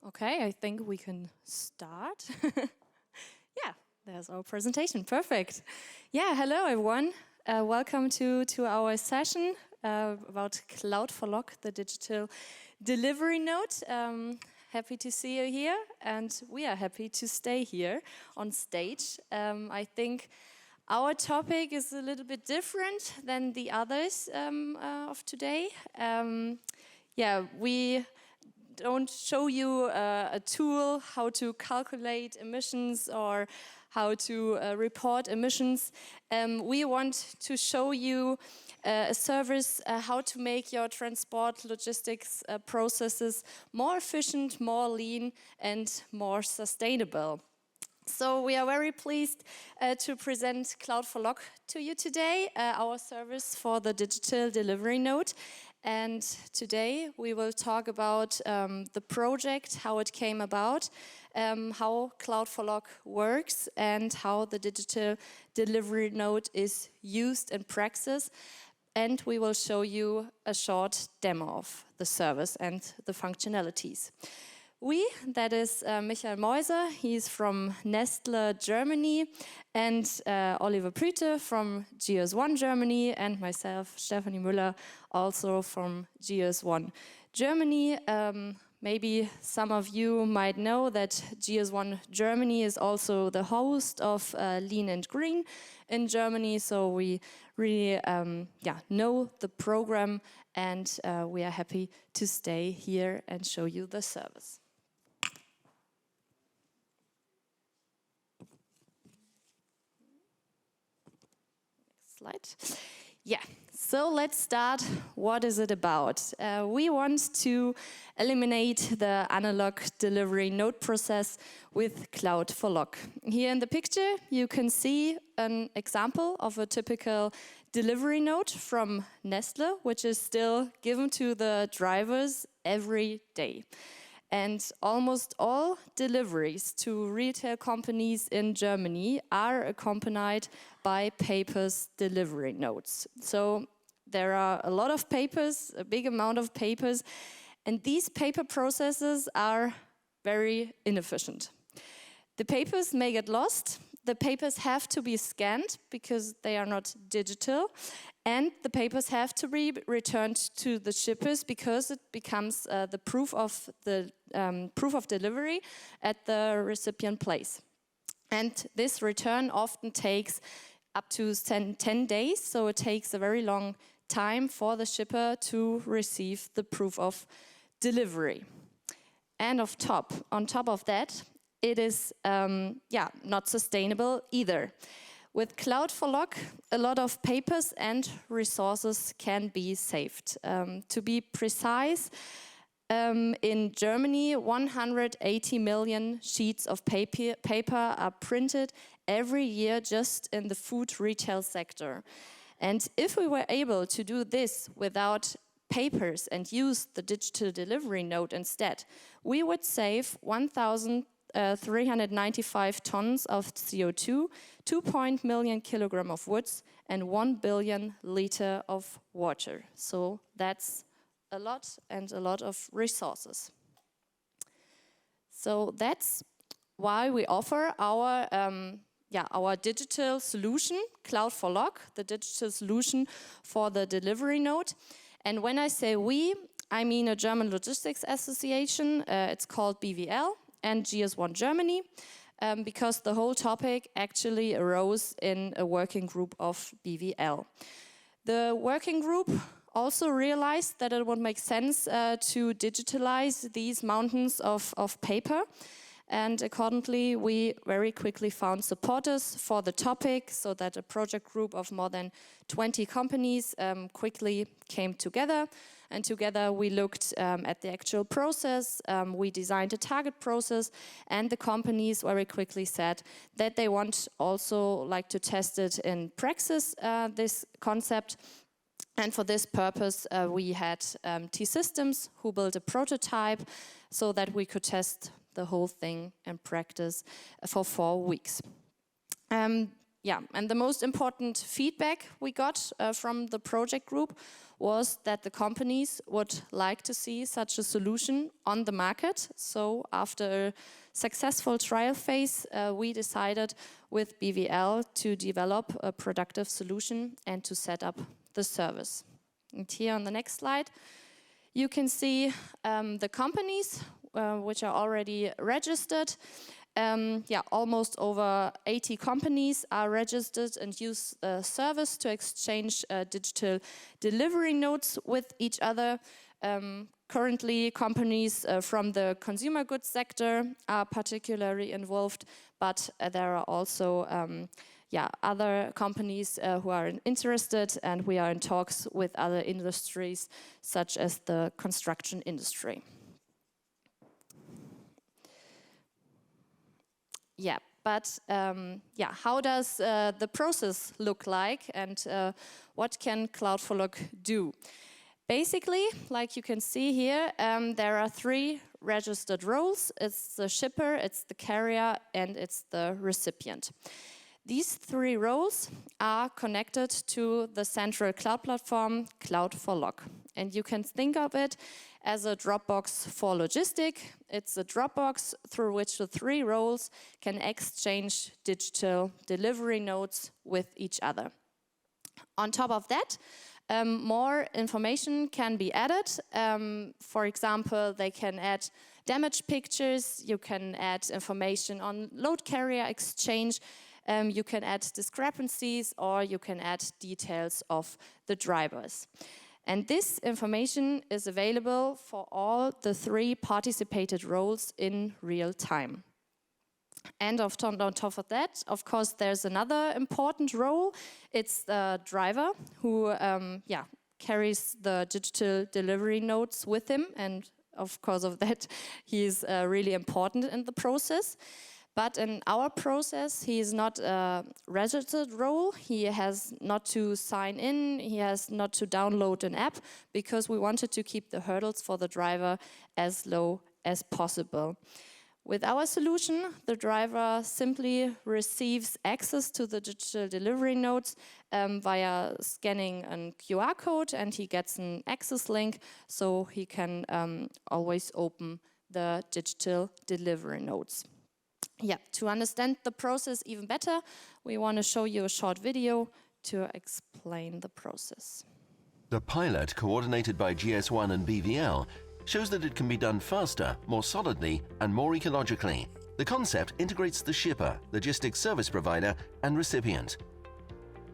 Okay, I think we can start. Yeah, there's our presentation. Perfect. Yeah, hello everyone. Welcome to our session about Cloud for Log, the digital delivery node. Happy to see you here, and we are happy to stay here on stage. I think our topic is a little bit different than the others of today. Yeah, we don't show you a tool how to calculate emissions or how to report emissions. We want to show you a service how to make your transport logistics processes more efficient, more lean and more sustainable. So we are very pleased to present Cloud for Log to you today, our service for the digital delivery node. And today we will talk about the project, how it came about, how Cloud for Log works, and how the digital delivery node is used in practice. And we will show you a short demo of the service and the functionalities. We, that is Moise, he's from Nestlé, Germany, and Oliver Püthe from GS1 Germany, and myself, Stefanie Müller, also from GS1 Germany. Maybe some of you might know that GS1 Germany is also the host of Lean and Green in Germany, so we really know the program, and we are happy to stay here and show you the service. Slide. Yeah, so let's start. What is it about? We want to eliminate the analog delivery node process with Cloud for Log. Here in the picture you can see an example of a typical delivery node from Nestlé, which is still given to the drivers every day. And almost all deliveries to retail companies in Germany are accompanied by papers delivery nodes. So there are a lot of papers, a big amount of papers, and these paper processes are very inefficient. The papers may get lost, the papers have to be scanned because they are not digital, and the papers have to be returned to the shippers because it becomes the proof of delivery at the recipient place. And this return often takes up to 10 days, so it takes a very long time for the shipper to receive the proof of delivery. And on top of that, it is not sustainable either. With Cloud for Log, a lot of papers and resources can be saved. To be precise, in Germany, 180 million sheets of paper are printed every year just in the food retail sector. And if we were able to do this without papers and use the digital delivery node instead, we would save 1,395 tons of CO2, 2 million kilograms of woods, and 1 billion liter of water. So that's a lot and a lot of resources. So that's why we offer our digital solution, Cloud for Log, the digital solution for the delivery node. And when I say we, I mean a German logistics association. It's called BVL. And GS1 Germany, because the whole topic actually arose in a working group of BVL. The working group also realized that it would make sense to digitalize these mountains of paper, and accordingly we very quickly found supporters for the topic, so that a project group of more than 20 companies quickly came together. And together we looked at the actual process, we designed a target process, and the companies very quickly said that they want also like to test it in practice, this concept. And for this purpose, we had T-Systems who built a prototype so that we could test the whole thing in practice for 4 weeks. Yeah, and the most important feedback we got from the project group was that the companies would like to see such a solution on the market. So after a successful trial phase, we decided with BVL to develop a productive solution and to set up the service. And here on the next slide, you can see the companies which are already registered. Almost over 80 companies are registered and use the service to exchange digital delivery notes with each other. Currently, companies from the consumer goods sector are particularly involved, but there are also other companies who are interested, and we are in talks with other industries, such as the construction industry. Yeah, but how does the process look like, and what can Cloud4Log do? Basically, like you can see here, there are 3 registered roles. It's the shipper, it's the carrier, and it's the recipient. These 3 roles are connected to the central cloud platform, Cloud4Log. And you can think of it as a Dropbox for Logistik. It's a Dropbox through which the 3 roles can exchange digital delivery notes with each other. On top of that, more information can be added. For example, they can add damage pictures, you can add information on load carrier exchange, you can add discrepancies, or you can add details of the drivers. And this information is available for all the 3 participated roles in real time. And on top of that, of course, there's another important role. It's the driver who carries the digital delivery notes with him. And of course of that, he is really important in the process. But in our process, he is not a registered role. He has not to sign in. He has not to download an app, because we wanted to keep the hurdles for the driver as low as possible. With our solution, the driver simply receives access to the digital delivery notes via scanning a QR code, and he gets an access link so he can always open the digital delivery notes. Yeah, to understand the process even better, we want to show you a short video to explain the process. The pilot, coordinated by GS1 and BVL, shows that it can be done faster, more solidly, and more ecologically. The concept integrates the shipper, logistics service provider, and recipient.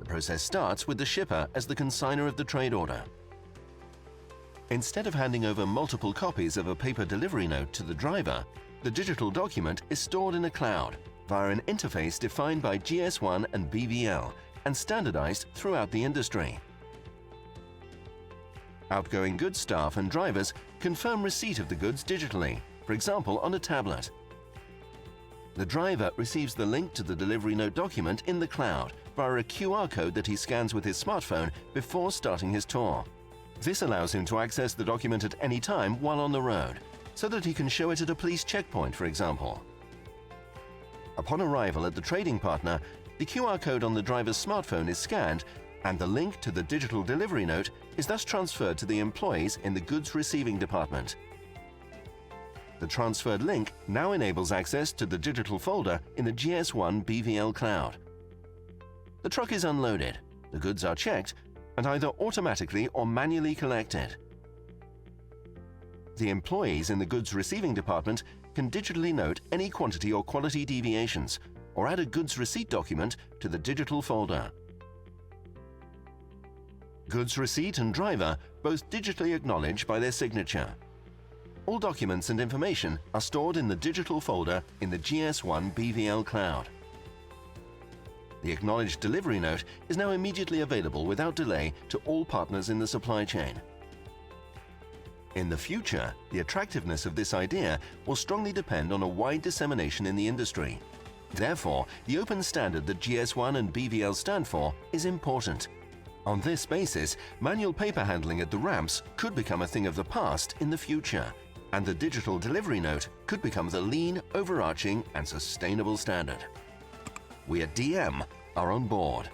The process starts with the shipper as the consigner of the trade order. Instead of handing over multiple copies of a paper delivery note to the driver, the digital document is stored in a cloud via an interface defined by GS1 and BVL and standardized throughout the industry. Outgoing goods staff and drivers confirm receipt of the goods digitally, for example on a tablet. The driver receives the link to the delivery note document in the cloud via a QR code that he scans with his smartphone before starting his tour. This allows him to access the document at any time while on the road, so that he can show it at a police checkpoint, for example. Upon arrival at the trading partner, the QR code on the driver's smartphone is scanned, and the link to the digital delivery note is thus transferred to the employees in the goods receiving department. The transferred link now enables access to the digital folder in the GS1 BVL cloud. The truck is unloaded, the goods are checked, and either automatically or manually collected. The employees in the goods receiving department can digitally note any quantity or quality deviations, or add a goods receipt document to the digital folder. Goods receipt and driver both digitally acknowledge by their signature. All documents and information are stored in the digital folder in the GS1 BVL cloud. The acknowledged delivery note is now immediately available without delay to all partners in the supply chain. In the future, the attractiveness of this idea will strongly depend on a wide dissemination in the industry. Therefore, the open standard that GS1 and BVL stand for is important. On this basis, manual paper handling at the ramps could become a thing of the past in the future, and the digital delivery note could become the lean, overarching, and sustainable standard. We at DM are on board.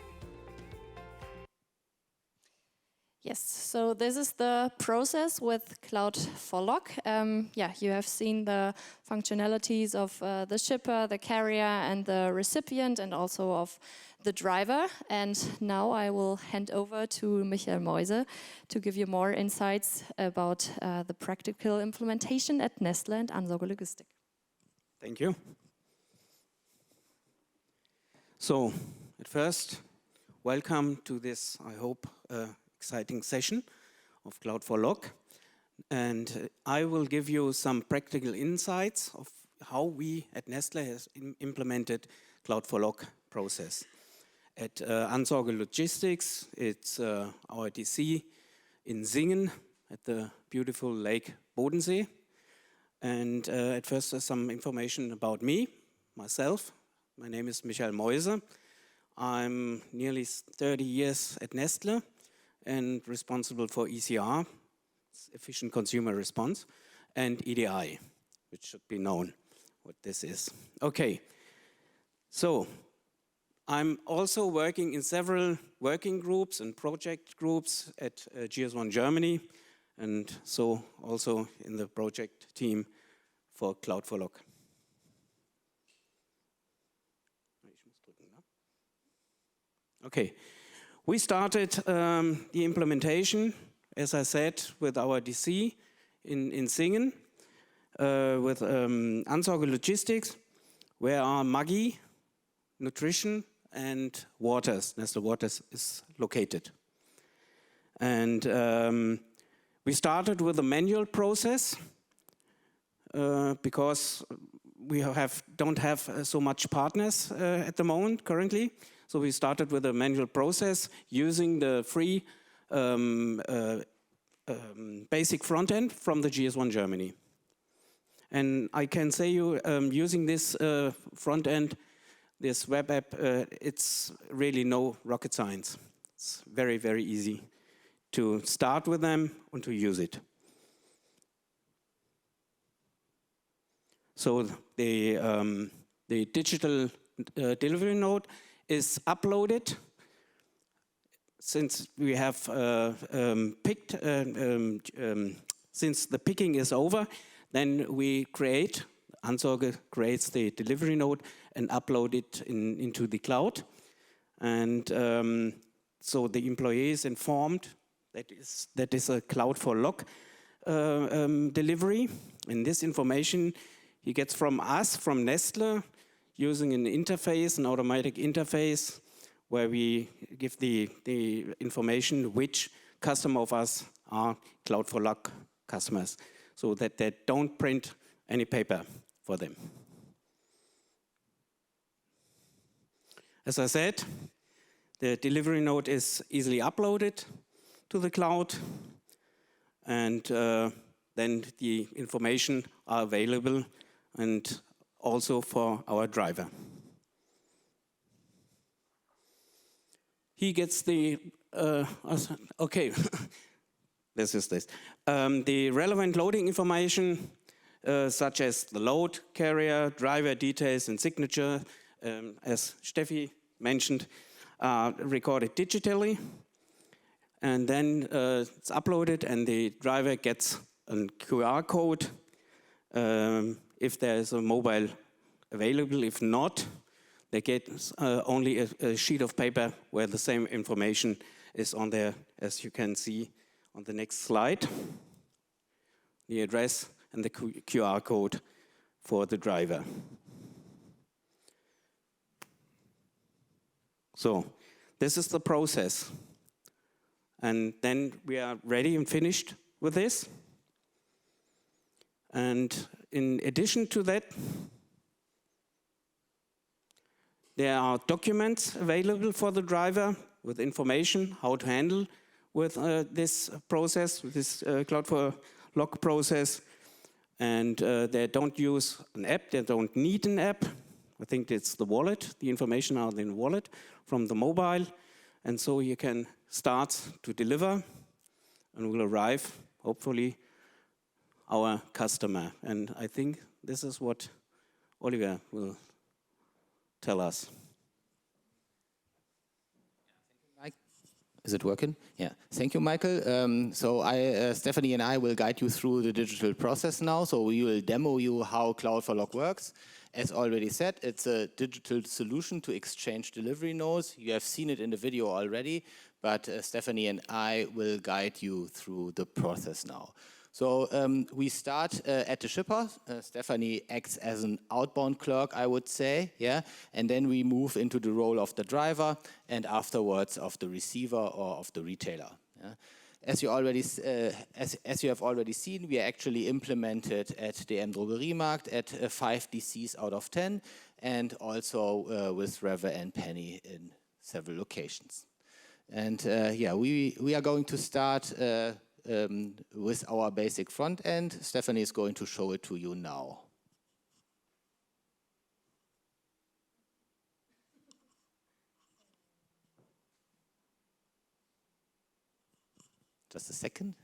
Yes, so this is the process with Cloud for Log. Yeah, you have seen the functionalities of the shipper, the carrier, and the recipient, and also of the driver. And now I will hand over to Moise to give you more insights about the practical implementation at Nestlé and Ansauger Logistik. Thank you. So, at first, welcome to this, I hope, exciting session of Cloud for Log. And I will give you some practical insights of how we at Nestlé has implemented Cloud for Log process. At Ansauger Logistics, it's our DC in Singen at the beautiful Lake Bodensee. And at first, some information about me, myself. My name is Moise. I'm nearly 30 years at Nestlé and responsible for ECR, Efficient Consumer Response, and EDI, which should be known what this is. Okay, so I'm also working in several working groups and project groups at GS1 Germany, and so also in the project team for Cloud for Log. Okay. We started the implementation, as I said, with our DC in Singen, with Ansauger Logistics, where our Maggi, Nutrition, and Waters, Nestlé Waters, is located. And we started with a manual process because we don't have so much partners at the moment currently. So we started with a manual process using the free basic front end from the GS1 Germany. And I can say you, using this front end, this web app, it's really no rocket science. It's very, very easy to start with them and to use it. So the digital delivery node is uploaded. Since we have picked, since the picking is over, then we create, Ansauger creates the delivery node and upload it into the cloud. And so the employee is informed that is a Cloud for Log delivery. And this information he gets from us, from Nestlé, using an interface, an automatic interface, where we give the information which customer of us are Cloud for Log customers, so that they don't print any paper for them. As I said, the delivery node is easily uploaded to the cloud, and then the information are available and also for our driver. He gets the, okay, this is this. The relevant loading information, such as the load, carrier, driver details, and signature, as Steffi mentioned, are recorded digitally. And then it's uploaded, and the driver gets a QR code if there is a mobile available. If not, they get only a sheet of paper where the same information is on there, as you can see on the next slide. The address and the QR code for the driver. So this is the process. And then we are ready and finished with this. And in addition to that, there are documents available for the driver with information how to handle with this process, with this Cloud for Log process. And they don't use an app, they don't need an app. I think it's the wallet, the information are in the wallet from the mobile. And so you can start to deliver and will arrive, hopefully, our customer. And I think this is what Oliver will tell us. Is it working? Yeah. Thank you, Michael. Stephanie and I will guide you through the digital process now. So we will demo you how Cloud for Log works. As already said, it's a digital solution to exchange delivery nodes. You have seen it in the video already, but Stephanie and I will guide you through the process now. So we start at the shipper. Stephanie acts as an outbound clerk, I would say, yeah. And then we move into the role of the driver, and afterwards of the receiver or of the retailer. Yeah. As you have already seen, we are actually implemented at DM Drogeriemarkt at 5 DCs out of 10, and also with Rewe and Penny in several locations. And we are going to start with our basic front end. Stefanie is going to show it to you now. Just a second.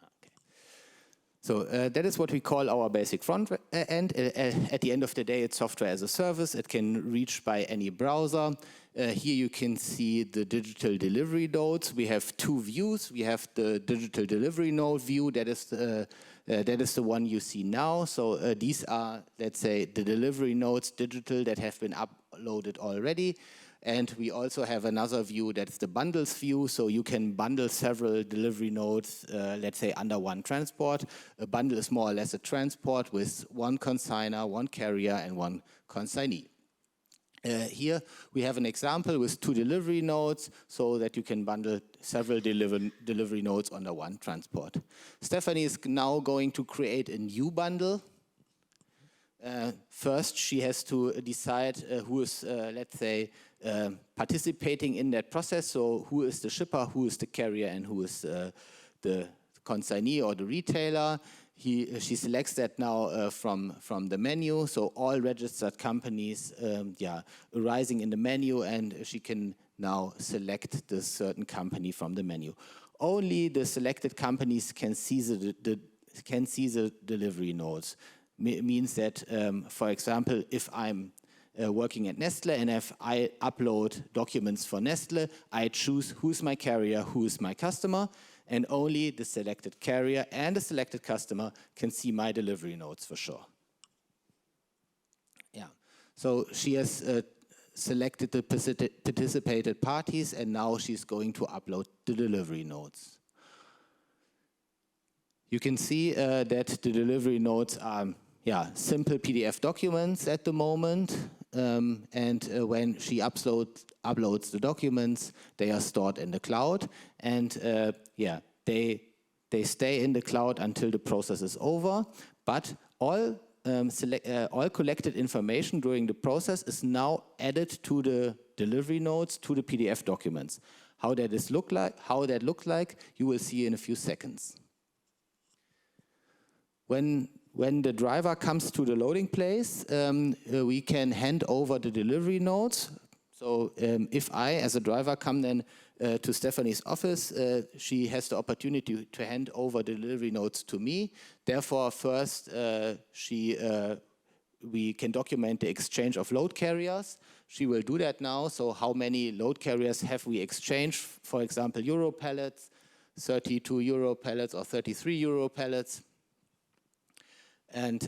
Okay. So that is what we call our basic front end. At the end of the day, it's software as a service. It can reach by any browser. Here you can see the digital delivery nodes. We have two views. We have the digital delivery node view. That is the one you see now. So these are, let's say, the delivery nodes digital that have been uploaded already. And we also have another view, that's the bundles view. So you can bundle several delivery nodes, let's say, under one transport. A bundle is more or less a transport with one consigner, one carrier, and one consignee. Here we have an example with two delivery nodes so that you can bundle several delivery nodes under one transport. Stephanie is now going to create a new bundle. First, she has to decide who is, let's say, participating in that process. So who is the shipper, who is the carrier, and who is the consignee or the retailer. She selects that now from the menu. So all registered companies arising in the menu, and she can now select the certain company from the menu. Only the selected companies can see the delivery nodes. Means that, for example, if I'm working at Nestlé and if I upload documents for Nestlé, I choose who's my carrier, who's my customer, and only the selected carrier and the selected customer can see my delivery nodes for sure. Yeah, so she has selected the participated parties, and now she's going to upload the delivery nodes. You can see that the delivery nodes are simple PDF documents at the moment, and when she uploads the documents, they are stored in the cloud, and they stay in the cloud until the process is over. But all collected information during the process is now added to the delivery nodes, to the PDF documents. How that looks like, you will see in a few seconds. When the driver comes to the loading place, we can hand over the delivery nodes. So if I, as a driver, come then to Stephanie's office, she has the opportunity to hand over the delivery nodes to me. Therefore, first, we can document the exchange of load carriers. She will do that now. So how many load carriers have we exchanged? For example, Euro pallets, 32 Euro pallets or 33 Euro pallets. And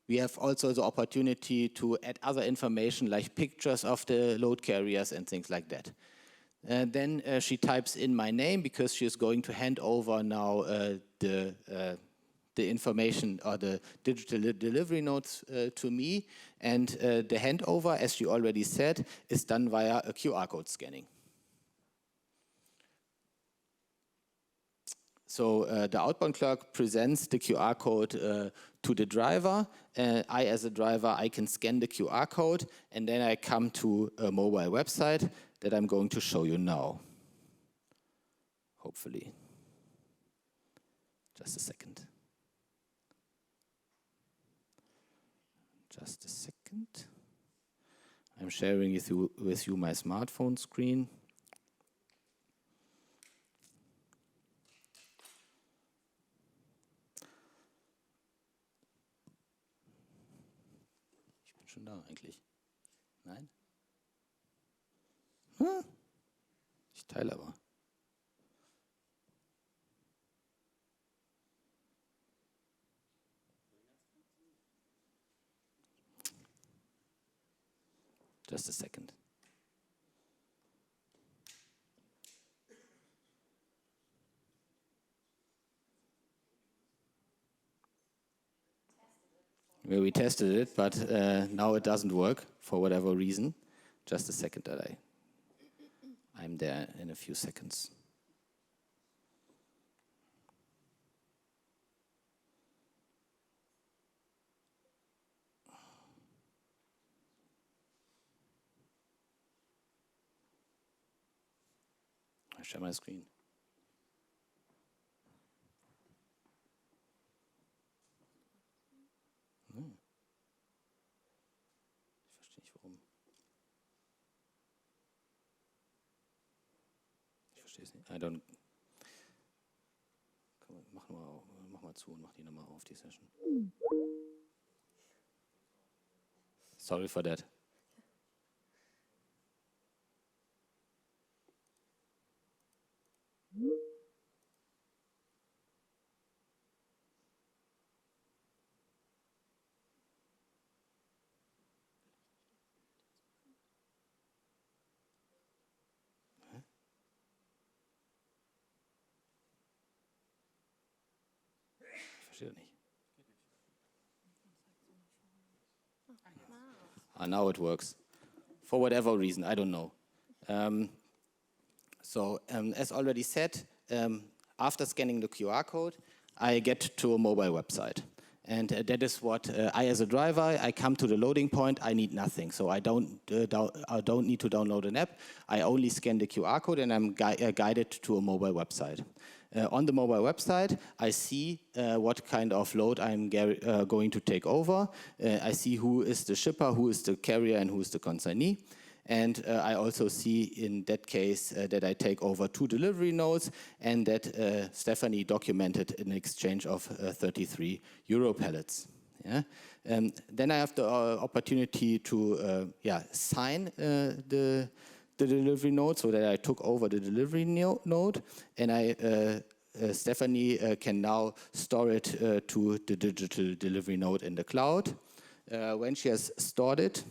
we have also the opportunity to add other information like pictures of the load carriers and things like that. Then she types in my name because she is going to hand over now the information or the digital delivery notes to me. And the handover, as she already said, is done via a QR code scanning. So the outbound clerk presents the QR code to the driver. I, as a driver, I can scan the QR code, and then I come to a mobile website that I'm going to show you now. Hopefully. Just a second. Just a second. I'm sharing with you my smartphone screen. Schon da eigentlich. Nein? Ich teile aber. Just a second. Well, we tested it, but now it doesn't work for whatever reason. Just a second that I'm there in a few seconds. I share my screen. Ich verstehe nicht warum. Ich verstehe es nicht. I don't. Komm, mach mal zu und mach die nochmal auf, die Session. Sorry for that. Ich verstehe nicht. Now it works. For whatever reason, I don't know. As already said, after scanning the QR code, I get to a mobile website. And that is what I, as a driver, I come to the loading point, I need nothing. So I don't need to download an app. I only scan the QR code and I'm guided to a mobile website. On the mobile website, I see what kind of load I'm going to take over. I see who is the shipper, who is the carrier, and who is the consignee. And I also see in that case that I take over 2 delivery nodes and that Stefanie documented an exchange of 33 Euro pallets. Yeah? Then I have the opportunity to sign the delivery node so that I took over the delivery node and Stefanie can now store it to the digital delivery node in the cloud. When she has stored it,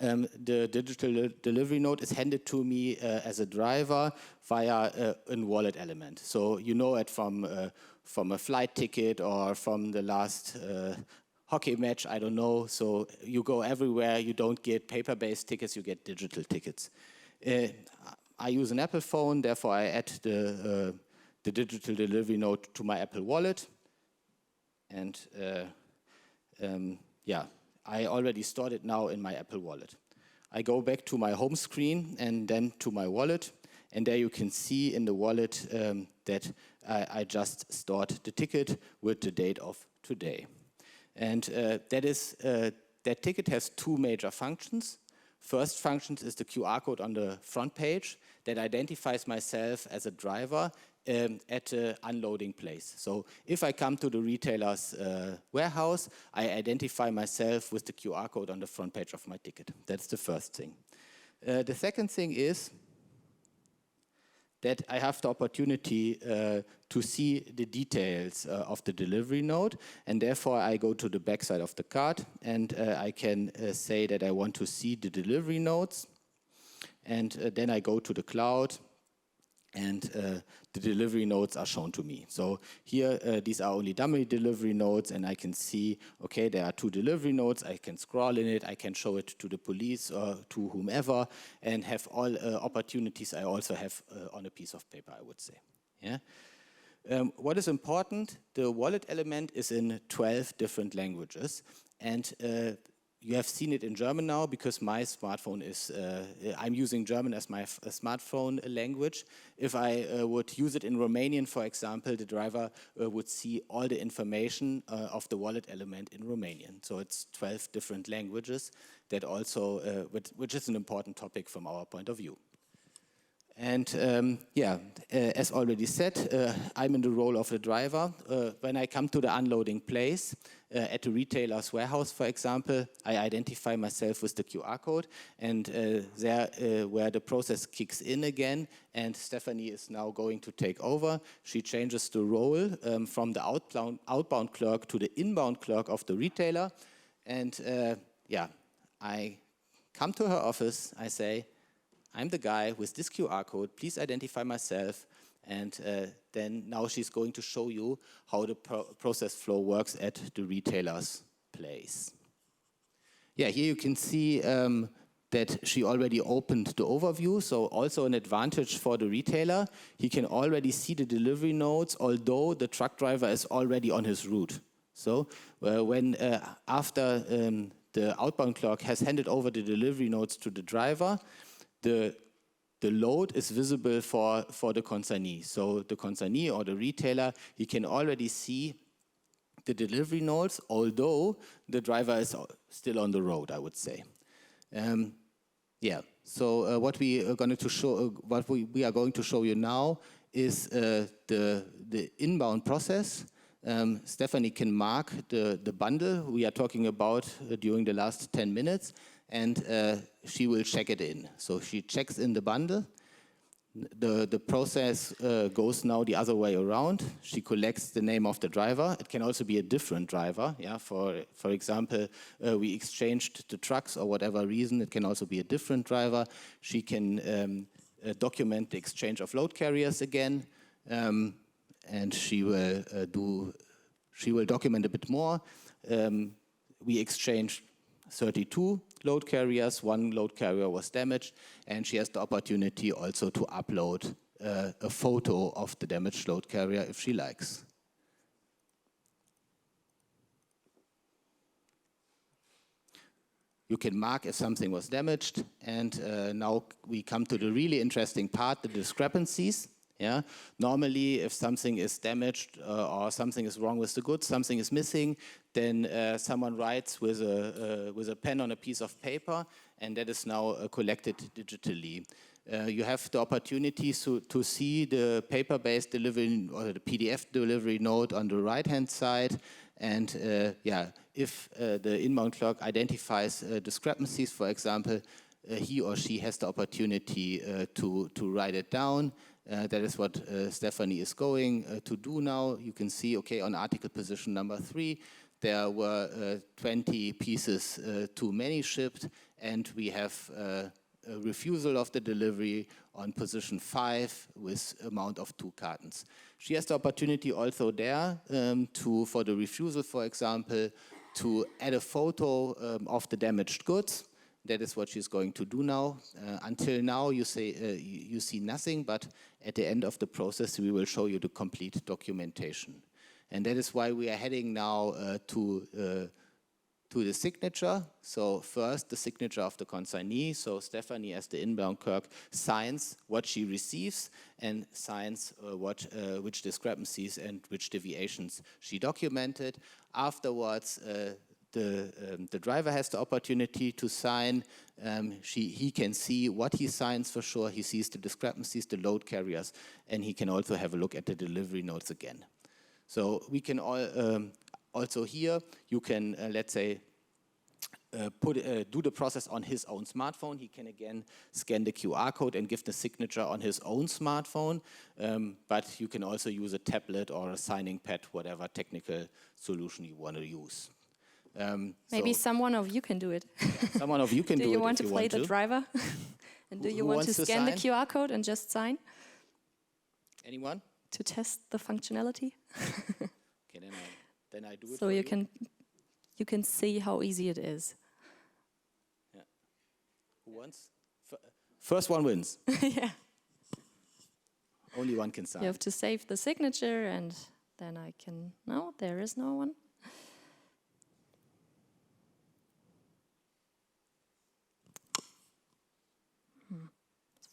the digital delivery node is handed to me as a driver via a wallet element. So you know it from a flight ticket or from the last hockey match, I don't know. So you go everywhere, you don't get paper-based tickets, you get digital tickets. I use an Apple phone, therefore I add the digital delivery node to my Apple Wallet. And I already stored it now in my Apple Wallet. I go back to my home screen and then to my wallet. And there you can see in the wallet that I just stored the ticket with the date of today. And that ticket has 2 major functions. First function is the QR code on the front page that identifies myself as a driver at the unloading place. So if I come to the retailer's warehouse, I identify myself with the QR code on the front page of my ticket. That's the first thing. The second thing is that I have the opportunity to see the details of the delivery node, and therefore I go to the backside of the card and I can say that I want to see the delivery nodes, and then I go to the cloud and the delivery nodes are shown to me. So here, these are only dummy delivery nodes, and I can see, okay, there are 2 delivery nodes. I can scroll in it. I can show it to the police or to whomever, and have all opportunities I also have on a piece of paper, I would say. Yeah. What is important, the wallet element is in 12 different languages, and you have seen it in German now because my smartphone is, I'm using German as my smartphone language. If I would use it in Romanian, for example, the driver would see all the information of the wallet element in Romanian. So it's 12 different languages that also, which is an important topic from our point of view. And yeah, as already said, I'm in the role of the driver. When I come to the unloading place, at the retailer's warehouse, for example, I identify myself with the QR code, and there where the process kicks in again, and Stefanie is now going to take over. She changes the role from the outbound clerk to the inbound clerk of the retailer, and yeah, I come to her office, I say, I'm the guy with this QR code, please identify myself, and then now she's going to show you how the process flow works at the retailer's place. Yeah, here you can see that she already opened the overview, so also an advantage for the retailer. He can already see the delivery notes, although the truck driver is already on his route. So when after the outbound clerk has handed over the delivery notes to the driver, the load is visible for the consignee. So the consignee or the retailer, he can already see the delivery notes, although the driver is still on the road, I would say. Yeah. So what we are going to show, we are going to show you now is the inbound process. Stefanie can mark the bundle we are talking about during the last 10 minutes, and she will check it in. So she checks in the bundle. The process goes now the other way around. She collects the name of the driver. It can also be a different driver. Yeah, for example, we exchanged the trucks or whatever reason. It can also be a different driver. She can document the exchange of load carriers again, and she will document a bit more. We exchanged 32 load carriers, 1 load carrier was damaged, and she has the opportunity also to upload a photo of the damaged load carrier if she likes. You can mark if something was damaged, and now we come to the really interesting part, the discrepancies. Yeah. Normally, if something is damaged or something is wrong with the goods, something is missing, then someone writes with a pen on a piece of paper, and that is now collected digitally. You have the opportunity to see the paper-based delivery or the PDF delivery note on the right-hand side, and yeah, if the inbound clerk identifies discrepancies, for example, he or she has the opportunity to write it down. That is what Stefanie is going to do now. You can see, okay, on article position number 3, there were 20 pieces too many shipped, and we have a refusal of the delivery on position 5 with amount of 2 cartons. She has the opportunity also there for the refusal, for example, to add a photo of the damaged goods. That is what she's going to do now. Until now, you see nothing, but at the end of the process, we will show you the complete documentation. And that is why we are heading now to the signature. So first, the signature of the consignee. So Stefanie, as the inbound clerk, signs what she receives and signs which discrepancies and which deviations she documented. Afterwards, the driver has the opportunity to sign. He can see what he signs for sure. He sees the discrepancies, the load carriers, and he can also have a look at the delivery notes again. So we can also here, you can, let's say, do the process on his own smartphone. He can again scan the QR code and give the signature on his own smartphone. But you can also use a tablet or a signing pad, whatever technical solution you want to use. Maybe someone of you can do it. Someone of you can do it. Do you want to play the driver? And do you want to scan the QR code and just sign? Anyone? To test the functionality? Okay, then I do it. So you can see how easy it is. Yeah. Who wants? First one wins. Yeah. Only one can sign. You have to save the signature, and then I can. No, there is no one.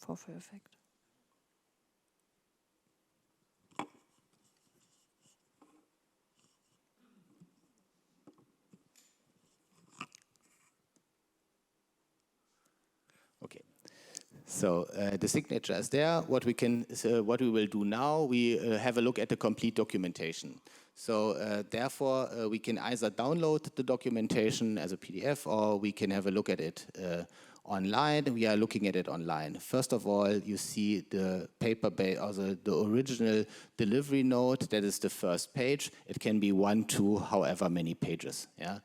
Vorführeffekt. Okay. So the signature is there. What we will do now, we have a look at the complete documentation. So therefore, we can either download the documentation as a PDF, or we can have a look at it online. We are looking at it online. First of all, you see the paper-based, or the original delivery note. That is the first page. It can be 1, 2, however many pages. Yeah.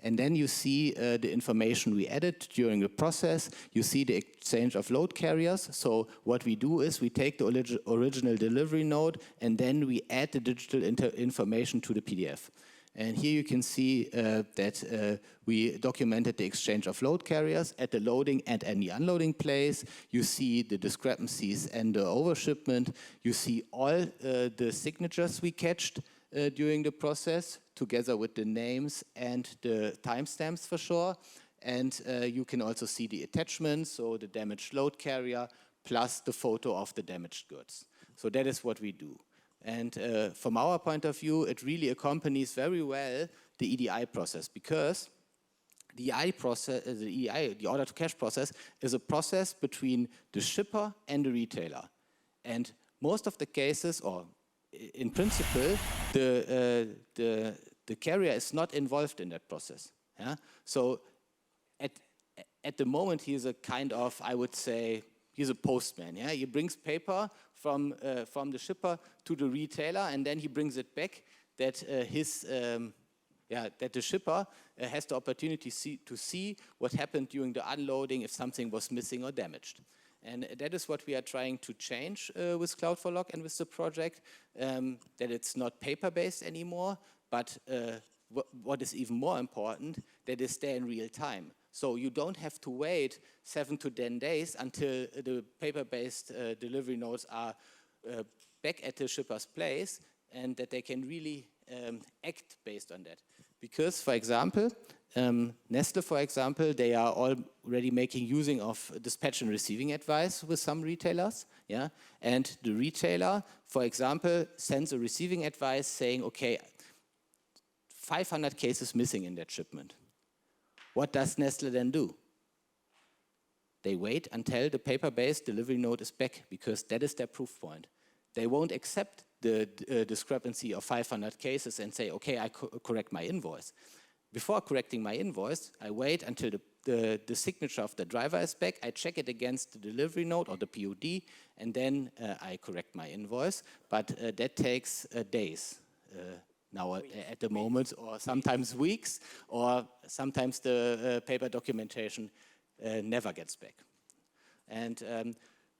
And then you see the information we added during the process. You see the exchange of load carriers. So what we do is we take the original delivery note and then we add the digital information to the PDF. And here you can see that we documented the exchange of load carriers at the loading and any unloading place. You see the discrepancies and the overshipment. You see all the signatures we catched during the process, together with the names and the timestamps for sure. And you can also see the attachments, so the damaged load carrier, plus the photo of the damaged goods. So that is what we do. And from our point of view, it really accompanies very well the EDI process, because the EDI process, the order to cash process, is a process between the shipper and the retailer. And most of the cases, or in principle, the carrier is not involved in that process. Yeah? So at the moment, he is a kind of, I would say, he's a postman. Yeah? He brings paper from the shipper to the retailer, and then he brings it back that that the shipper has the opportunity to see what happened during the unloading, if something was missing or damaged. And that is what we are trying to change with Cloud4Log and with the project, that it's not paper-based anymore, but what is even more important, that it's there in real time. So you don't have to wait 7 to 10 days until the paper-based delivery notes are back at the shipper's place, and that they can really act based on that. Because, for example, Nestlé, for example, they are already making using of dispatch and receiving advice with some retailers. Yeah? And the retailer, for example, sends a receiving advice saying, okay, 500 cases missing in that shipment. What does Nestlé then do? They wait until the paper-based delivery note is back, because that is their proof point. They won't accept the discrepancy of 500 cases and say, okay, I correct my invoice. Before correcting my invoice, I wait until the signature of the driver is back, I check it against the delivery note or the POD, and then I correct my invoice. But that takes days now at the moment, or sometimes weeks, or sometimes the paper documentation never gets back. And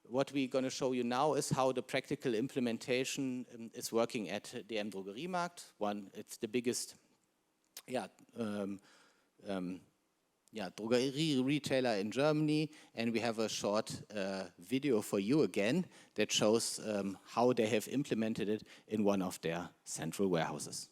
what we're going to show you now is how the practical implementation is working at DM Drogeriemarkt. It's the biggest drogerie retailer in Germany, and we have a short video for you again that shows how they have implemented it in one of their central warehouses.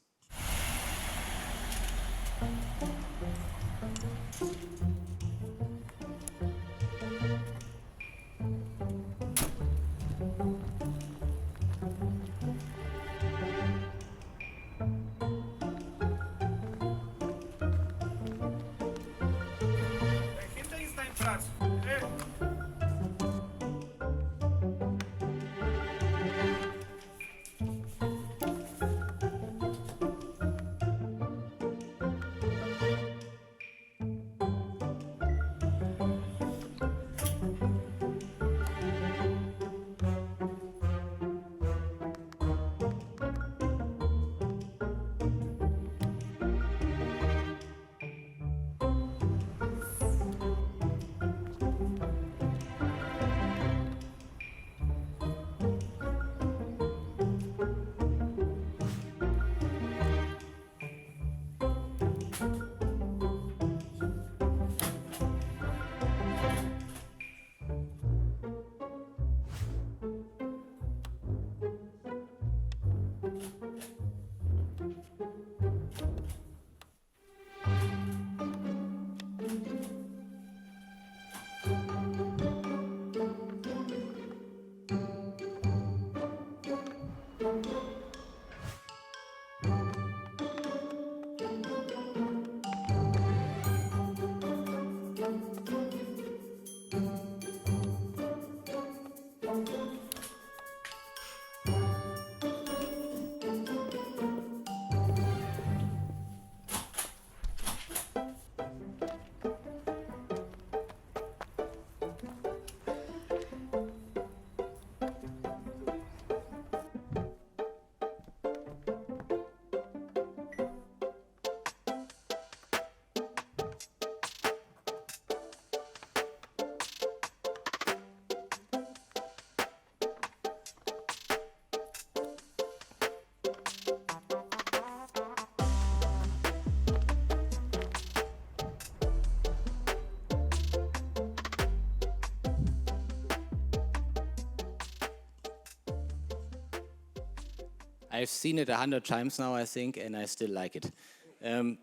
I've seen it 100 times now, I think, and I still like it.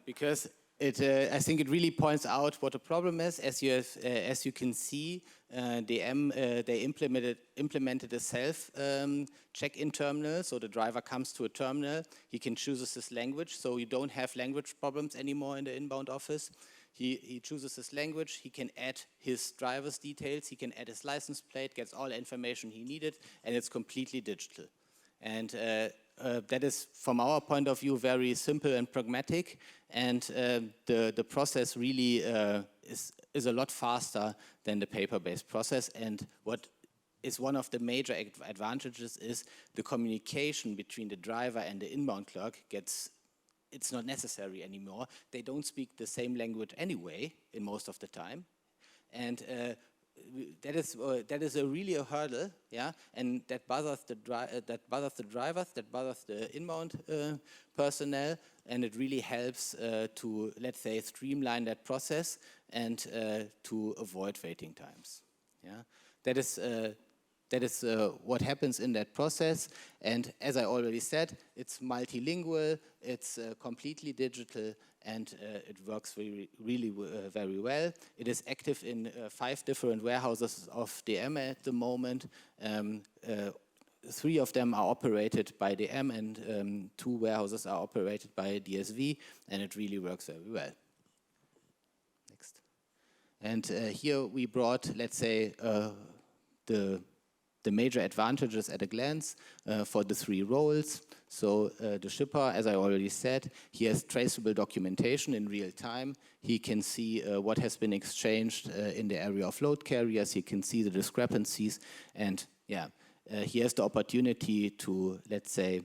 Because I think it really points out what the problem is. As you can see, they implemented a self check-in terminal. So the driver comes to a terminal. He can choose his language. So you don't have language problems anymore in the inbound office. He chooses his language. He can add his driver's details. He can add his license plate. Gets all the information he needed, and it's completely digital. And that is, from our point of view, very simple and pragmatic. And the process really is a lot faster than the paper-based process. And what is one of the major advantages is the communication between the driver and the inbound clerk it's not necessary anymore. They don't speak the same language anyway, in most of the time. And that is really a hurdle, yeah, and that bothers the drivers, that bothers the inbound personnel, and it really helps to, let's say, streamline that process and to avoid waiting times. Yeah, that is what happens in that process. And as I already said, it's multilingual, it's completely digital, and it works really very well. It is active in 5 different warehouses of DM at the moment. 3 of them are operated by DM, and 2 warehouses are operated by DSV, and it really works very well. Next. And here we brought, let's say, the major advantages at a glance for the 3 roles. So the shipper, as I already said, he has traceable documentation in real time. He can see what has been exchanged in the area of load carriers. He can see the discrepancies. And yeah, he has the opportunity to, let's say,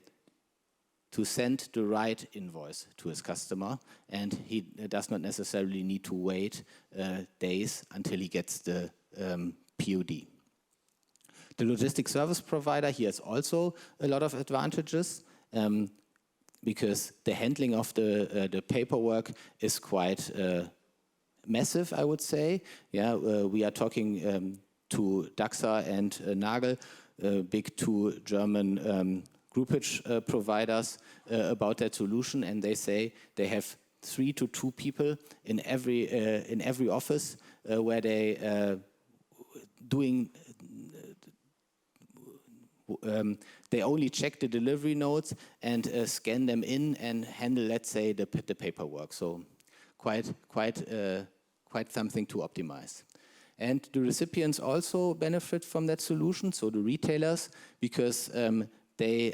to send the right invoice to his customer. And he does not necessarily need to wait days until he gets the POD. The logistic service provider, he has also a lot of advantages because the handling of the paperwork is quite massive, I would say. Yeah, we are talking to DAXA and Nagel, big 2 German groupage providers, about that solution, and they say they have 3 to 2 people in every office where they doing. They only check the delivery notes and scan them in and handle, let's say, the paperwork. So quite something to optimize. And the recipients also benefit from that solution. So the retailers, because they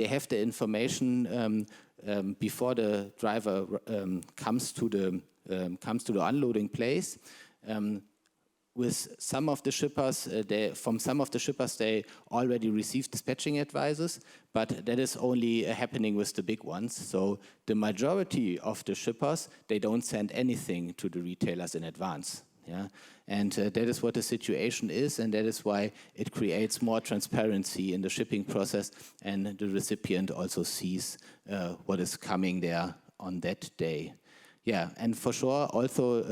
have the information before the driver comes to the unloading place. With some of the shippers, from some of the shippers, they already received dispatching advices, but that is only happening with the big ones. So the majority of the shippers, they don't send anything to the retailers in advance. Yeah, and that is what the situation is, and that is why it creates more transparency in the shipping process, and the recipient also sees what is coming there on that day. Yeah, and for sure, also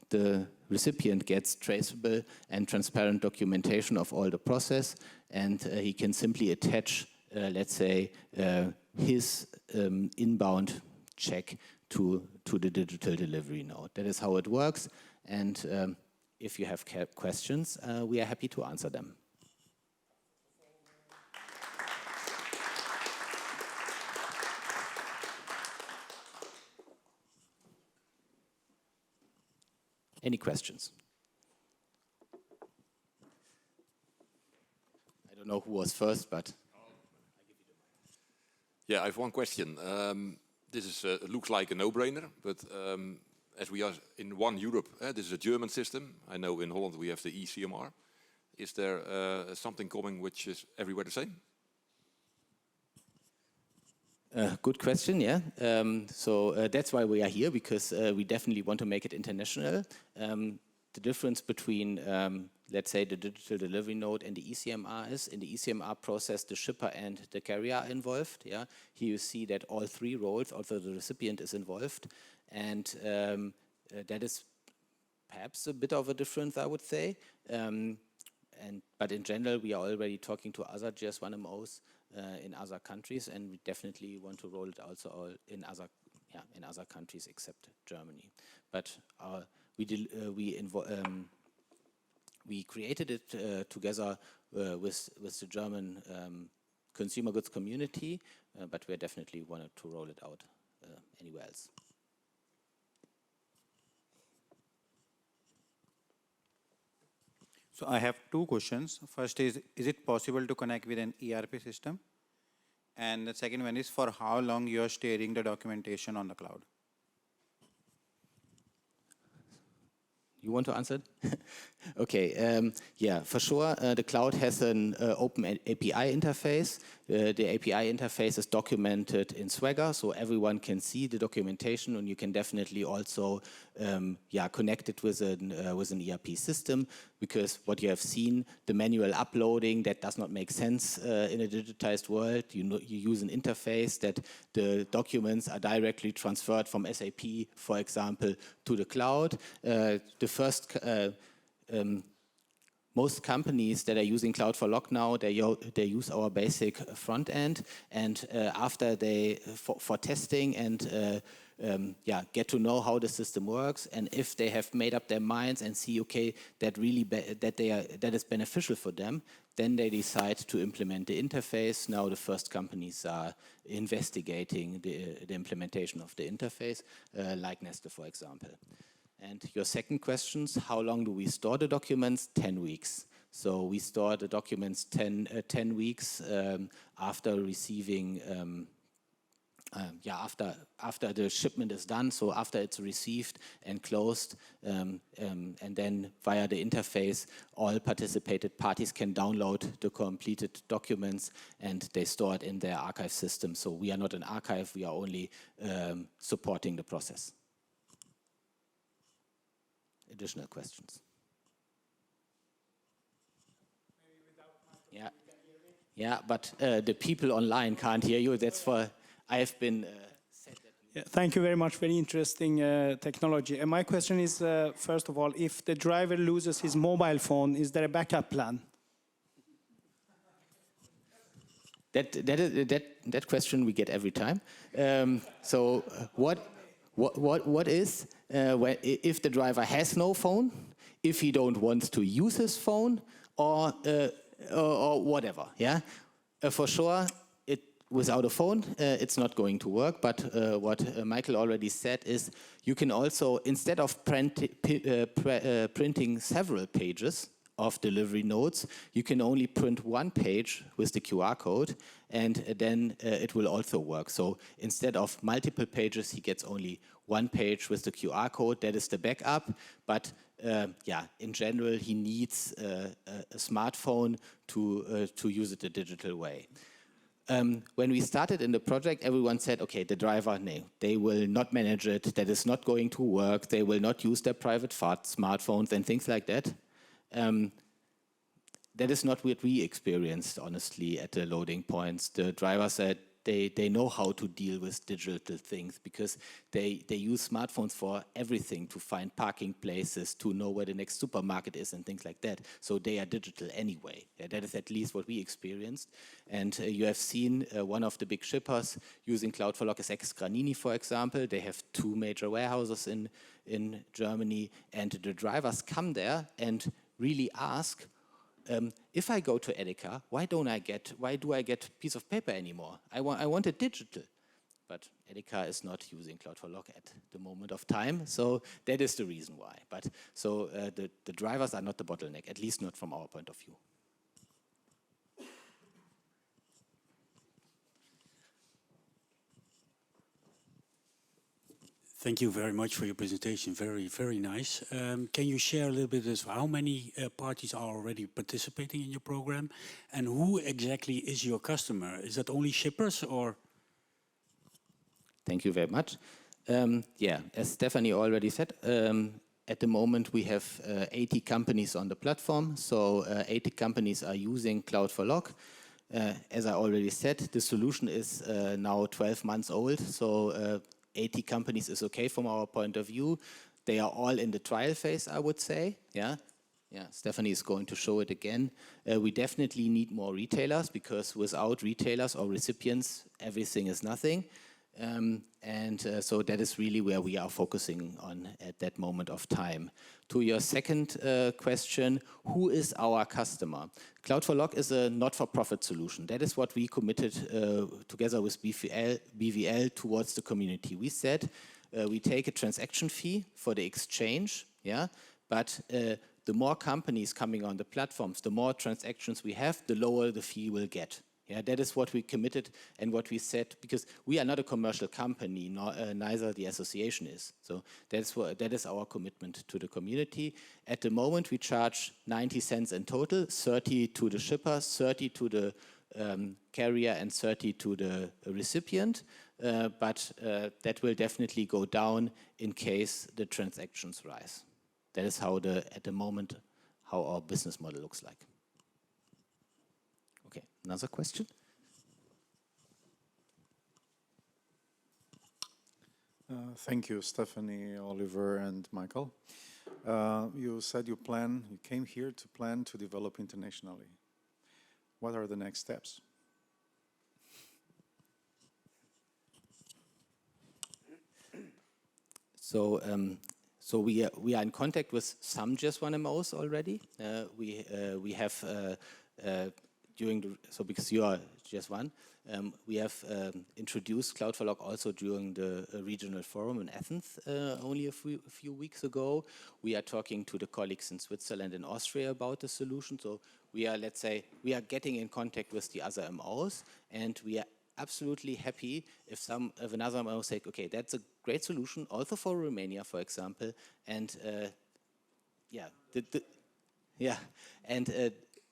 the recipient gets traceable and transparent documentation of all the process, and he can simply attach, let's say, his inbound check to the digital delivery node. That is how it works, and if you have questions, we are happy to answer them. Any questions? I don't know who was first, but... Yeah, I have one question. This is looks like a no-brainer, but as we are in one Europe, this is a German system. I know in Holland we have the ECMR. Is there something coming which is everywhere the same? Good question, yeah. So that's why we are here, because we definitely want to make it international. The difference between, let's say, the digital delivery node and the ECMR is, in the ECMR process, the shipper and the carrier are involved. Yeah, here you see that all 3 roles, also the recipient is involved, and that is perhaps a bit of a difference, I would say. But in general, we are already talking to other GS1 MOs in other countries, and we definitely want to roll it also all in other countries except Germany. But we created it together with the German consumer goods community, but we definitely wanted to roll it out anywhere else. So I have two questions. First is it possible to connect with an ERP system? And the second one is, for how long you are storing the documentation on the cloud? You want to answer it? Okay, yeah, for sure. The cloud has an open API interface. The API interface is documented in Swagger, so everyone can see the documentation, and you can definitely also connect it with an ERP system, because what you have seen, the manual uploading, that does not make sense in a digitized world. You use an interface that the documents are directly transferred from SAP, for example, to the cloud. Most companies that are using Cloud for Log now, they use our basic front end, and after for testing and get to know how the system works, and if they have made up their minds and see, okay, that is beneficial for them, then they decide to implement the interface. Now the first companies are investigating the implementation of the interface, like Nestlé, for example. And your second question, how long do we store the documents? 10 weeks. So we store the documents 10 weeks after receiving, after the shipment is done, so after it's received and closed, and then via the interface, all participated parties can download the completed documents, and they store it in their archive system. So we are not an archive, we are only supporting the process. Additional questions? Yeah, but the people online can't hear you. That's for I have been said that. Yeah, thank you very much. Very interesting technology. And my question is, first of all, if the driver loses his mobile phone, is there a backup plan? That question we get every time. So what is if the driver has no phone, if he don't want to use his phone, or whatever? Yeah, for sure. Without a phone, it's not going to work. But what Michael already said is, you can also, instead of printing several pages of delivery notes, you can only print one page with the QR code, and then it will also work. So instead of multiple pages, he gets only one page with the QR code. That is the backup. But in general, he needs a smartphone to use it the digital way. When we started in the project, everyone said, okay, the driver, no, they will not manage it. That is not going to work. They will not use their private smartphones and things like that. That is not what we experienced, honestly, at the loading points. The driver said they know how to deal with digital things, because they use smartphones for everything, to find parking places, to know where the next supermarket is and things like that. So they are digital anyway. Yeah, that is at least what we experienced. And you have seen one of the big shippers using Cloud for Log is Granini, for example. They have 2 major warehouses in Germany, and the drivers come there and really ask, if I go to Edeka, why do I get a piece of paper anymore? I want it digital. But Edeka is not using Cloud for Log at the moment of time, so that is the reason why. But so the drivers are not the bottleneck, at least not from our point of view. Thank you very much for your presentation. Very, very nice. Can you share a little bit of how many parties are already participating in your program, and who exactly is your customer? Is that only shippers, or? Thank you very much. As Stefanie already said, at the moment we have 80 companies on the platform. So 80 companies are using Cloud for Log. As I already said, the solution is now 12 months old. So 80 companies is okay from our point of view. They are all in the trial phase, I would say. Yeah. Yeah, Stefanie is going to show it again. We definitely need more retailers, because without retailers or recipients, everything is nothing. So that is really where we are focusing on at that moment of time. To your second question, who is our customer? Cloud4Lock is a not-for-profit solution. That is what we committed together with BVL towards the community. We said we take a transaction fee for the exchange, yeah, but the more companies coming on the platforms, the more transactions we have, the lower the fee will get. Yeah, that is what we committed and what we said, because we are not a commercial company, neither the association is. So that is our commitment to the community. At the moment, we charge 90 cents in total, 30 to the shipper, 30 to the carrier, and 30 to the recipient. But that will definitely go down in case the transactions rise. That is how at the moment, how our business model looks like. Okay, another question? Thank you, Stefanie, Oliver, and Michael. You said you came here to plan to develop internationally. What are the next steps? So we are in contact with some GS1 MOs already. We have because you are GS1, we have introduced Cloud4Lock also during the regional forum in Athens only a few weeks ago. We are talking to the colleagues in Switzerland and Austria about the solution. So we are, let's say, we are getting in contact with the other MOs, and we are absolutely happy if another MO say, okay, that's a great solution also for Romania, for example, and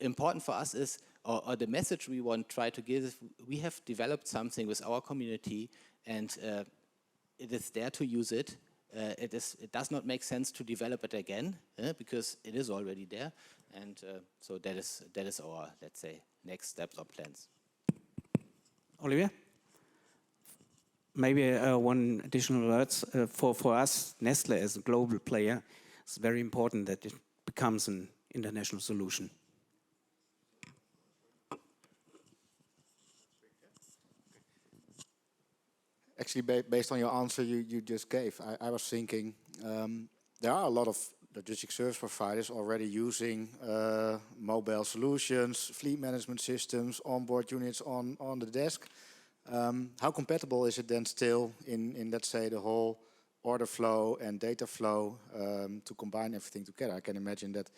important for us is, or the message we want to try to give is, we have developed something with our community, and it is there to use it. It does not make sense to develop it again because it is already there, and so that is our, let's say, next steps or plans. Olivier? Maybe one additional words. For us, Nestlé as a global player, it's very important that it becomes an international solution. Actually, based on your answer you just gave, I was thinking there are a lot of logistic service providers already using mobile solutions, fleet management systems, onboard units on the desk. How compatible is it then still in let's say, the whole order flow and data flow to combine everything together? I can imagine that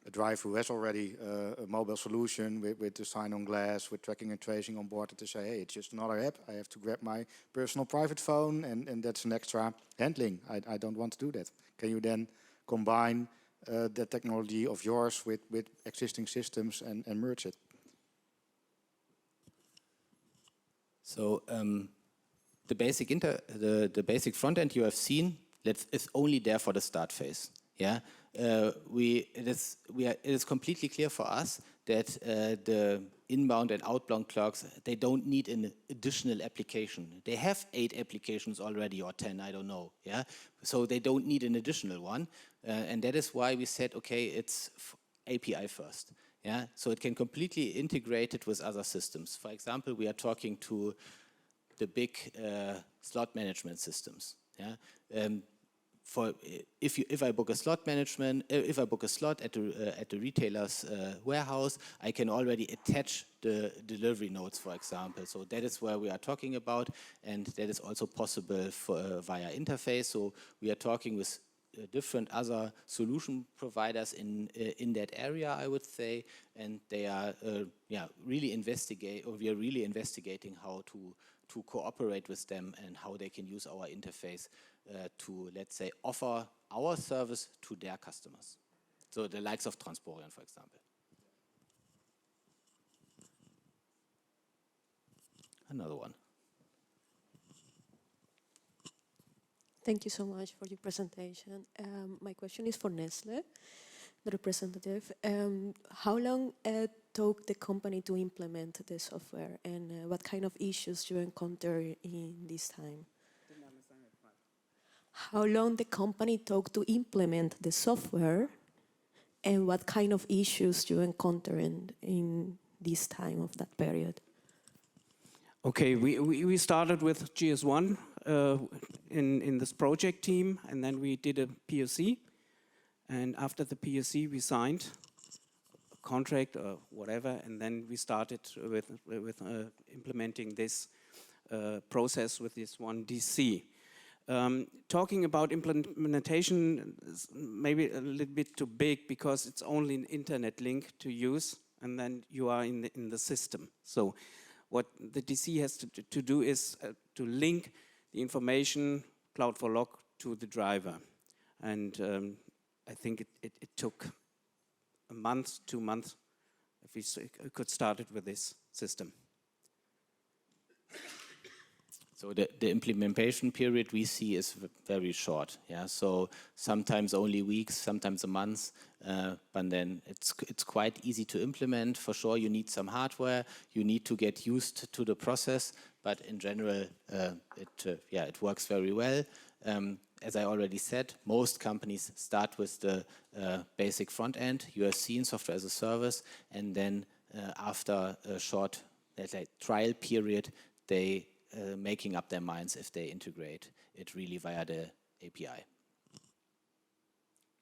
a driver who has already a mobile solution with the sign on glass, with tracking and tracing on board, to say, hey, it's just another app. I have to grab my personal private phone, and that's an extra handling. I don't want to do that. Can you then combine the technology of yours with existing systems and merge it? So the basic front end you have seen, is only there for the start phase. Yeah, it is completely clear for us that the inbound and outbound clocks, they don't need an additional application. They have 8 applications already, or 10, I don't know. Yeah, so they don't need an additional one, and that is why we said, okay, it's API first. Yeah, so it can completely integrate it with other systems. For example, we are talking to the big slot management systems. Yeah. If I book a slot at the retailer's warehouse, I can already attach the delivery notes, for example. So that is where we are talking about, and that is also possible via interface. So we are talking with different other solution providers in that area, I would say, and they are really we are really investigating how to cooperate with them and how they can use our interface to, let's say, offer our service to their customers. So the likes of Transporion, for example. Another one. Thank you so much for your presentation. My question is for Nestlé, the representative. How long took the company to implement the software, and what kind of issues you encounter in this time? How long the company took to implement the software, and what kind of issues you encounter in this time of that period. Okay, we started with GS1 in this project team, and then we did a POC. And after the POC, we signed a contract or whatever, and then we started with implementing this process with this one DC. Talking about implementation is maybe a little bit too big because it's only an internet link to use, and then you are in the system. So what the DC has to do is to link the information Cloud4Log to the driver. And I think it took a month, 2 months, if we could start it with this system. So the implementation period we see is very short. Yeah, so sometimes only weeks, sometimes a month, but then it's quite easy to implement. For sure, you need some hardware, you need to get used to the process, but in general, it works very well. As I already said, most companies start with the basic front end, USC, software as a service, and then after a short, let's say, trial period, they making up their minds if they integrate it really via the API.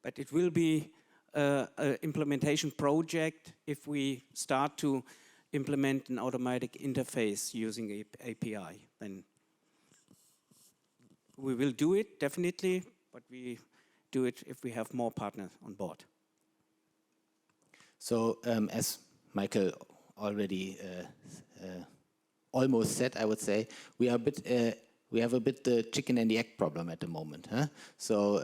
But it will be an implementation project if we start to implement an automatic interface using API. Then we will do it, definitely, but we do it if we have more partners on board. So as Michael already almost said, I would say, we have a bit the chicken and the egg problem at the moment. Huh? So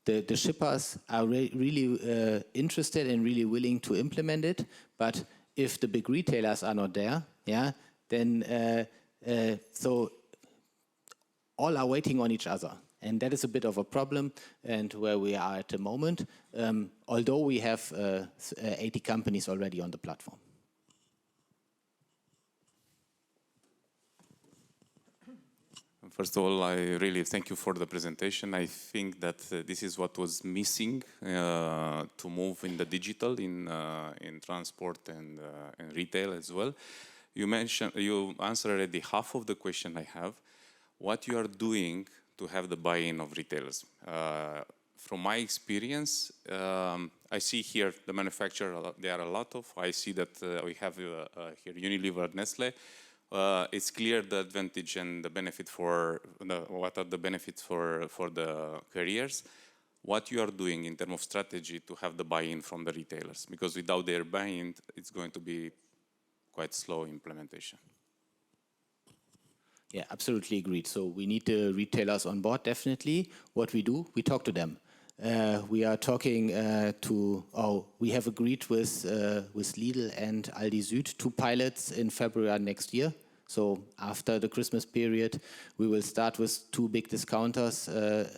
the shippers are really interested and really willing to implement it, but if the big retailers are not there, yeah, then so all are waiting on each other. And that is a bit of a problem, and where we are at the moment, although we have 80 companies already on the platform. First of all, I really thank you for the presentation. I think that this is what was missing to move in the digital, in transport and retail as well. You answered already half of the question I have. What you are doing to have the buy-in of retailers? From my experience, I see here the manufacturer, there are a lot of. I see that we have here Unilever, Nestlé. It's clear the advantage and the benefit what are the benefits for the carriers. What you are doing in terms of strategy to have the buy-in from the retailers, because without their buy-in, it's going to be quite slow implementation. Yeah, absolutely agreed. So we need the retailers on board, definitely. What we do, we talk to them. We are talking we have agreed with Lidl and Aldi Süd, 2 pilots in February next year. So after the Christmas period, we will start with 2 big discounters, a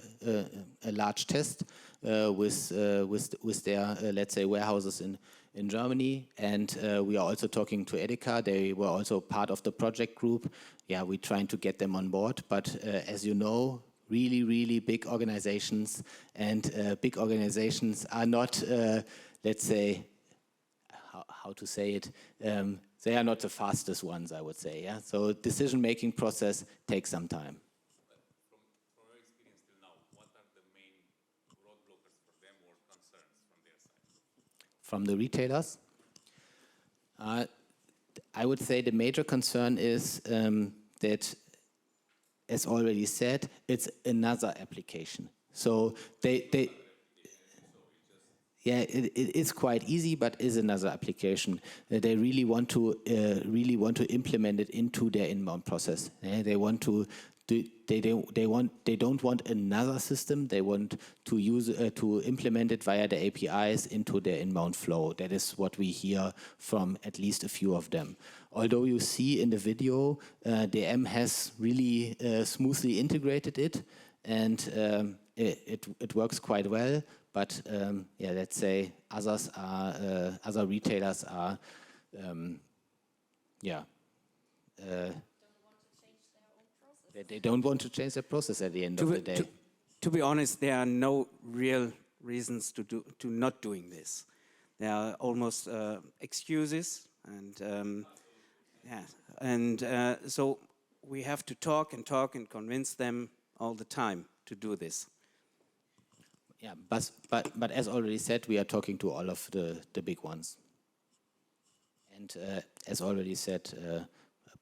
large test with their, let's say, warehouses in Germany. And we are also talking to Edeka. They were also part of the project group. Yeah, we're trying to get them on board. But as you know, really, really big organizations, and big organizations are not, let's say, how to say it, they are not the fastest ones, I would say. Yeah. So decision-making process takes some time. From your experience till now, what are the main roadblockers for them or concerns from their side? From the retailers? I would say the major concern is that, as already said, it's another application. So yeah, it is quite easy, but is another application. They really want to implement it into their inbound process. They want to. They don't want another system. They want to use to implement it via the APIs into their inbound flow. That is what we hear from at least a few of them. Although you see in the video, DM has really smoothly integrated it, and it works quite well. But yeah, let's say other retailers are, they don't want to change their process at the end of the day. To be honest, there are no real reasons to not doing this. There are almost excuses, and so we have to talk and convince them all the time to do this. Yeah, but as already said, we are talking to all of the big ones. And as already said,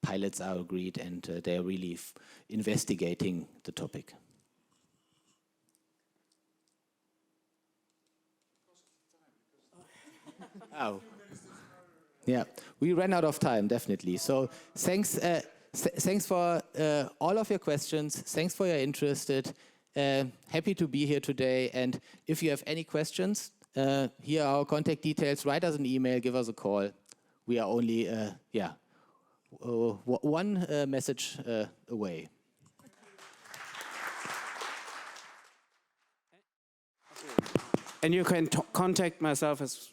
pilots are agreed, and they are really investigating the topic. Oh. Yeah, we ran out of time, definitely. So thanks for all of your questions. Thanks for your interest. Happy to be here today. And if you have any questions, here are our contact details. Write us an email, give us a call. We are only, one message away. And you can contact myself as